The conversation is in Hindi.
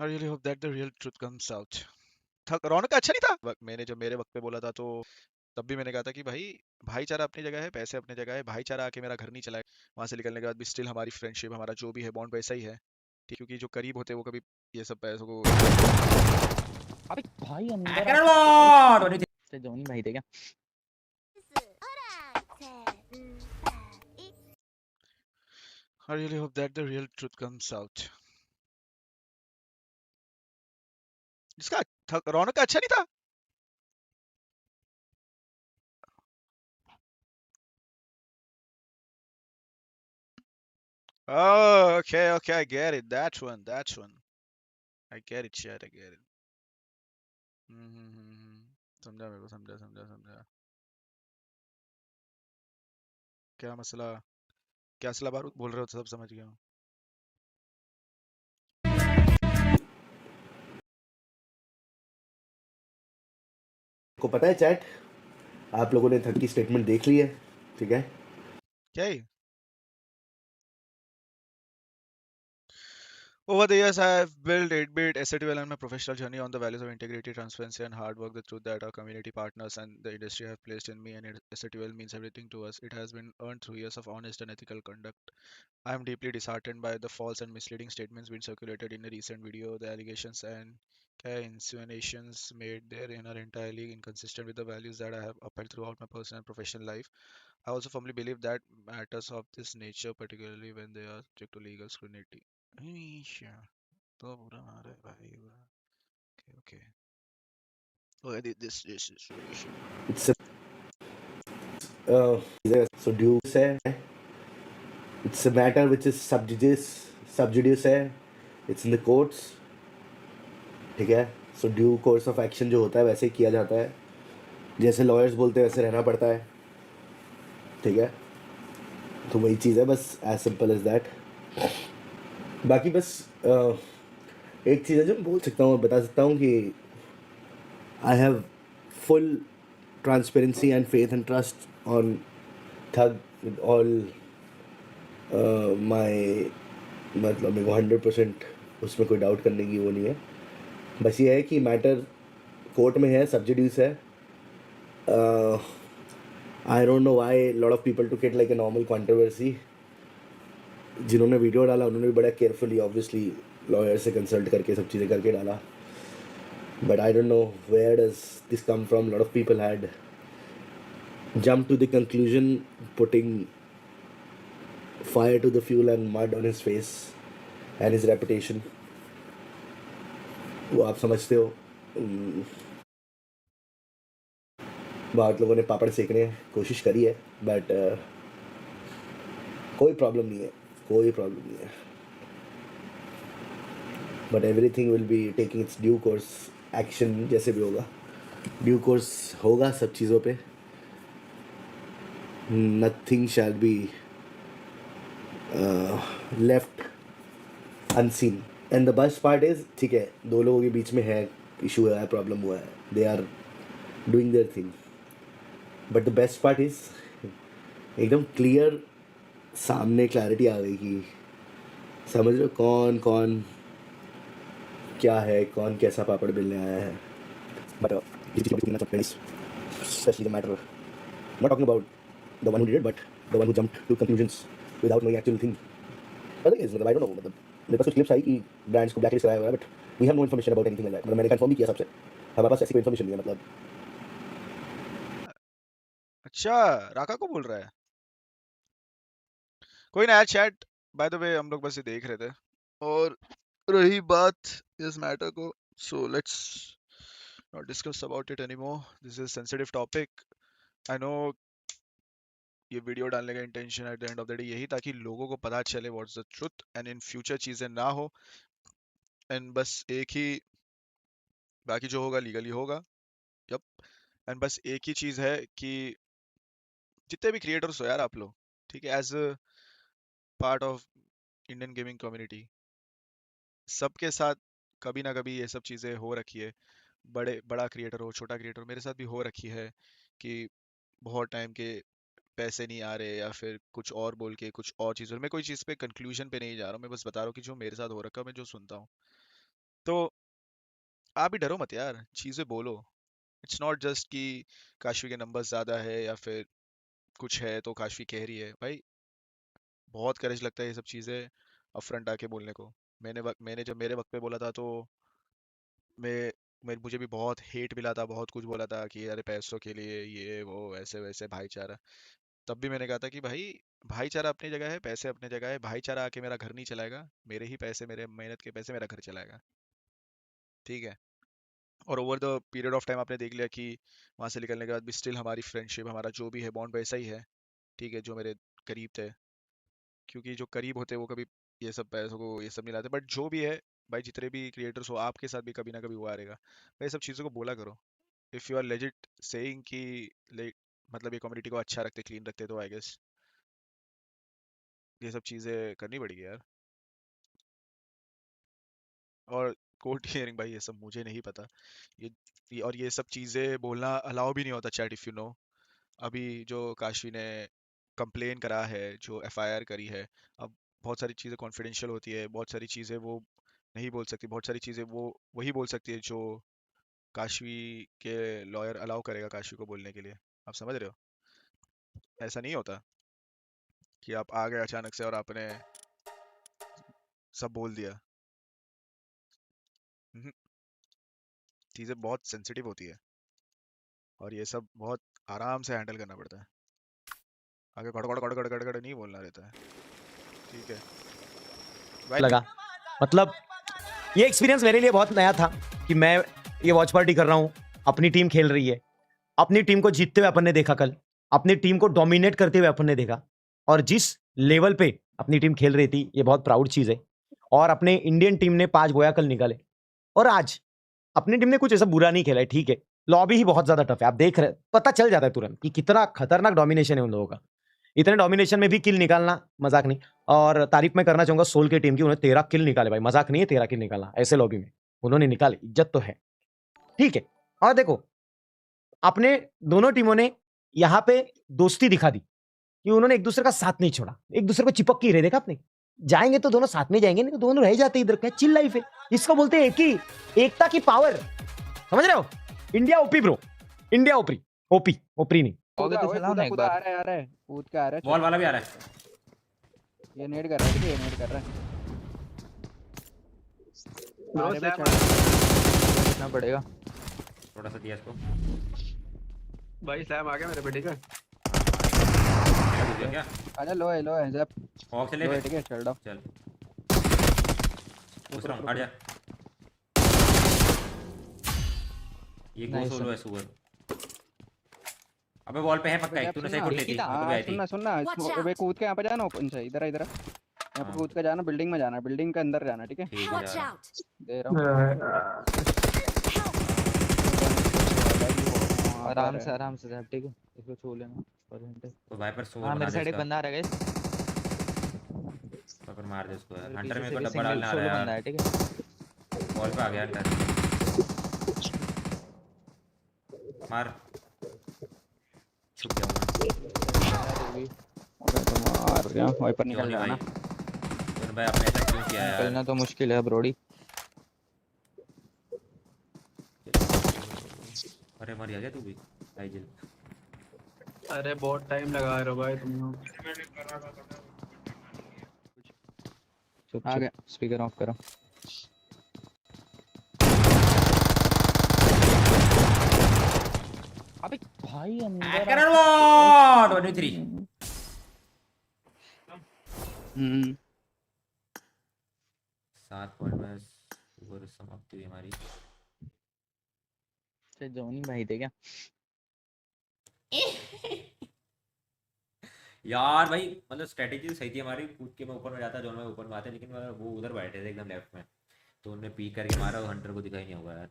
I really hope that the real truth comes out. रौनक का अच्छा नहीं था मैंने जब मेरे वक्त पे बोला था तो तब भी मैंने कहा था कि भाई भाईचारा अपनी जगह है, पैसे अपनी जगह है, भाईचारा आके मेरा घर नहीं चलाए। वहां से निकलने के बाद भी स्टिल हमारी फ्रेंडशिप, हमारा जो भी है बॉन्ड वैसा ही है, ठीक, क्योंकि जो करीब होते हैं वो कभी ये सब पैसों को इतना नहीं करते। अबे भाई अंदर Hacker आके कैसे Lord! What do you think? से जोनी भाई थे क्या? I really hope that the real truth comes out. इसका रौनक का अच्छा नहीं था। Oh, okay, okay, I get it. That one, that one. I get it, chat, I get it. समझा, मेरे को समझा समझा समझा। क्या मसला, क्या असला बारूद बोल रहे हो, तो सब समझ गया हूँ। को पता है चैट, आप लोगों ने थक की स्टेटमेंट देख ली है, ठीक है? क्या ही? Over the years, I have built 8-bit SATL and my professional journey on the values of integrity, transparency, and hard work. The truth that our community partners and the industry have placed in me and SATL means everything to us. It has been earned through years of honest and ethical conduct. I am deeply disheartened by the false and misleading statements being circulated in a recent video. The allegations and insinuations made therein are entirely inconsistent with the values that I have upheld throughout my personal and professional life. I also firmly believe that matters of this nature, particularly when they are subject to legal scrutiny. Aisha, तो बुरा ना रहे भाई बुरा. Okay, okay. Okay, this situation. It's a so dues है, it's a matter which is sub judice है, it's in the courts, ठीक है? So due course of action जो होता है वैसे ही किया जाता है, जैसे lawyers बोलते हैं वैसे रहना पड़ता है, ठीक है? तो वही चीज़ है, बस as simple as that. बाकी बस एक चीज़ है जो मैं बोल सकता हूँ, बता सकता हूँ कि I have full transparency and faith and trust on Thug with all my, मतलब मेरे को 100% उसमें कोई डाउट करने की वो नहीं है। बस ये है कि मैटर कोर्ट में है, सब्सिड्यूस है। I don't know why lot of people took it like a normal controversy. जिन्होंने वीडियो डाला उन्होंने भी बड़ा केयरफुली ऑब्वियसली लॉयर से कंसल्ट करके सब चीज़ें करके डाला, but I don't know where does this come from. Lot of people had jumped to the conclusion, putting fire to the fuel and mud on his face and his reputation. वो आप समझते हो। बहुत लोगों ने पापड़ सेकने कोशिश करी है, बट कोई प्रॉब्लम नहीं है, कोई प्रॉब्लम नहीं है। But everything will be taking it's due course, action जैसे भी होगा ड्यू कोर्स होगा सब चीज़ों पे। Nothing shall be left unseen. And the best part is, ठीक है, दो लोगों के बीच में है, इशू है, प्रॉब्लम हुआ है, they are doing their thing, but the best part is एकदम क्लियर, सामने क्लैरिटी आ गई कि समझ लो कौन कौन क्या है, कौन कैसा पापड़ बेलने आया है। But especially the matter, not talking about the one who did it, but the one who jumped to conclusions without knowing actual thing. But is मतलब I don't know, मतलब मेरे पास कुछ क्लिप्स आई कि ब्रांड्स को ब्लैकलिस्ट कराया हुआ है, but we have no information about anything like that. मतलब मैंने कंफर्म भी किया सबसे, हमारे पास ऐसी कोई इन्फॉर्मेशन नहीं है। मतलब अच्छा, राका को बोल रहा है। कोई ना यार, चैट बाय द वे हम लोग बस ये देख रहे थे, और रही बात इस मैटर को, so let's not discuss about it anymore. This is sensitive topic. I know ये वीडियो डालने का intention at the end of the day यही था कि लोगों को पता चले what's the truth, and in future चीजें ना हो, एंड बस एक ही, बाकी जो होगा लीगली होगा। यप। एंड बस एक ही चीज है कि जितने भी क्रिएटर्स हो यार आप लोग, ठीक है, as a part of Indian gaming community, सबके साथ कभी ना कभी ये सब चीजें हो रखी है। बड़ा क्रिएटर हो, छोटा क्रिएटर हो, मेरे साथ भी हो रखी है कि बहुत टाइम के पैसे नहीं आ रहे, या फिर कुछ और बोल के कुछ और चीज़। मैं कोई चीज़ पे कंक्लूजन पे नहीं जा रहा हूँ, मैं बस बता रहा हूँ कि जो मेरे साथ हो रखा है, मैं जो सुनता हूँ। तो आप भी डरो मत यार, चीजें बोलो। इट्स नॉट जस्ट कि काशवी के नंबर ज्यादा है या फिर कुछ है तो काशवी कह रही है भाई। बहुत करेज लगता है ये सब चीजें अपफ्रंट आके बोलने को। मैंने जब मेरे वक्त पे बोला था तो मैं मुझे भी बहुत हेट मिला था, बहुत कुछ बोला था कि अरे पैसों के लिए ये वो ऐसे वैसे भाईचारा। तब भी मैंने कहा था कि भाई भाईचारा अपनी जगह है, पैसे अपनी जगह है। भाईचारा आके मेरा घर नहीं चलाएगा, मेरे ही पैसे, मेरे मेहनत के पैसे मेरा घर चलाएगा। ठीक है। और over the period of time आपने देख लिया कि वहां से निकलने के बाद भी स्टिल हमारी फ्रेंडशिप, हमारा जो भी है बॉन्ड वैसा ही है। ठीक है, जो मेरे करीब थे। क्योंकि जो करीब होते हैं वो कभी ये सब पैसों को ये सब नहीं लाते, बट जो भी है भाई, जितने भी क्रिएटर्स हो आपके साथ भी कभी ना कभी हुआ रहेगा भाई। सब चीज़ों को बोला करो। If you are legit saying कि मतलब ये कम्युनिटी को अच्छा रखते, क्लीन रखते, तो आई गेस ये सब चीज़ें करनी पड़ेगी यार। और कोर्ट हियरिंग भाई ये सब मुझे नहीं पता। और ये सब चीज़ें बोलना अलाउ भी नहीं होता चैट, इफ़ यू नो। अभी जो काशवी ने कंप्लेन करा है, जो एफआईआर करी है, अब बहुत सारी चीज़ें कॉन्फिडेंशियल होती है, बहुत सारी चीज़ें वो नहीं बोल सकती, बहुत सारी चीज़ें वो वही बोल सकती है जो काशवी के लॉयर अलाउ करेगा काशवी को बोलने के लिए। आप समझ रहे हो? ऐसा नहीं होता कि आप आ गए अचानक से और आपने सब बोल दिया। हम्म, चीज़ें बहुत सेंसिटिव होती है और ये सब बहुत आराम से हैंडल करना पड़ता है। आगे गड़ गड़ गड़ गड़ गड़ गड़ नहीं बोलना रहता है। ठीक है भाई। लगा मतलब ये एक्सपीरियंस मेरे लिए बहुत नया था कि मैं ये वॉच पार्टी कर रहा हूँ, अपनी टीम खेल रही है, अपनी टीम को जीतते हुए अपन ने देखा, कल अपनी टीम को डोमिनेट करते हुए अपन ने देखा, और जिस लेवल पे अपनी टीम खेल रही थी ये बहुत प्राउड चीज है। और अपने इंडियन टीम ने 5 गोया कल निकाले, और आज अपनी टीम ने कुछ ऐसा बुरा नहीं खेला है। ठीक है, लॉबी ही बहुत ज्यादा टफ है, आप देख रहे, पता चल जाता है तुरंत कि कितना खतरनाक डोमिनेशन है उन लोगों का। इतने डोमिनेशन में भी किल निकालना मजाक नहीं। और तारीफ मैं करना चाहूंगा सोल के टीम की, उन्होंने 13 किल निकाले भाई, मजाक नहीं है 13 किल निकालना ऐसे लॉबी में, उन्होंने निकाले, इज्जत तो है। ठीक है, और देखो अपने दोनों टीमों ने यहां पे दोस्ती दिखा दी कि उन्होंने एक दूसरे का साथ नहीं छोड़ा, एक दूसरे को चिपक के ही रहे। देखा आपने, जाएंगे तो दोनों साथ में जाएंगे, नहीं तो दोनों रह जाते इधर। क्या चिल लाइफ है, इसको बोलते हैं एकता की पावर। समझ रहे हो? India OP bro, India OP, OP ओपरी नहीं। आओगे तो चलाओ ना एक कूदा बार। आ रहा है कूद के आ रहा है। बॉल वाला भी आ रहा है। ये नेड कर रहा है, ये नेड कर रहा है। अरे भाई देखना पड़ेगा। थोड़ा सा दिया इसको। भाई स्लैम आ गया मेरे पे, ठीक है। क्या आजा, लो है जब हॉक से ले लो है, ले। ठीक है, चल डाउन। चल पूछ रहा हूँ, हट जा। ये गो Nice सोलो है। है सुअर। अबे वॉल पे है पक्का, एक तूने सही फुट ली थी, मेरे को भी आई थी। सुनना अबे कूद के यहाँ पे जाना, ओपन से इधर यहाँ पे हाँ। कूद के जाना, बिल्डिंग में जाना, बिल्डिंग के अंदर जाना, ठीक है। ठीक है Watch जा। out! दे रहा हूँ। आराम से साहब, ठीक है, इसको छू लेना पर घंटे। तो वाइपर सुअर हाँ बना मेरे दे साइड एक इसका। बंदा आ रहा है गाइस, वाइपर मार दे उसको यार। मेरे हंटर पीछे मेरे से को भी डब्बा सिंगल डालने आ सोलो रहा बंदा है है, ठीक है। यार। वॉल पे आ गया हंटर। मार। छुप गया मैं। मार गया, वाइपर निकल जॉनी रहा है भाई, ना। जॉनी भाई आपने ऐसा क्यों किया यार? निकलना तो मुश्किल है ब्रोडी। अरे मर गया तू भी आइजल। अरे बहुत टाइम लगा रहे हो भाई तुम लोग। चुप आ गया। चुप, स्पीकर ऑफ करो। अबे भाई अंदर हैकर वॉट 23। हम्म 7 पॉइंट में सुअर समाप्ति हुई हमारी। जोनी भाई थे क्या? यार भाई मतलब स्ट्रेटेजी तो सही थी हमारी, कूद के मैं ऊपर में जाता, जॉन भाई ऊपर में आते, लेकिन वो उधर बैठे थे एकदम लेफ्ट में, तो उन्होंने पीक करके मारा और हंटर को दिखाई नहीं होगा यार।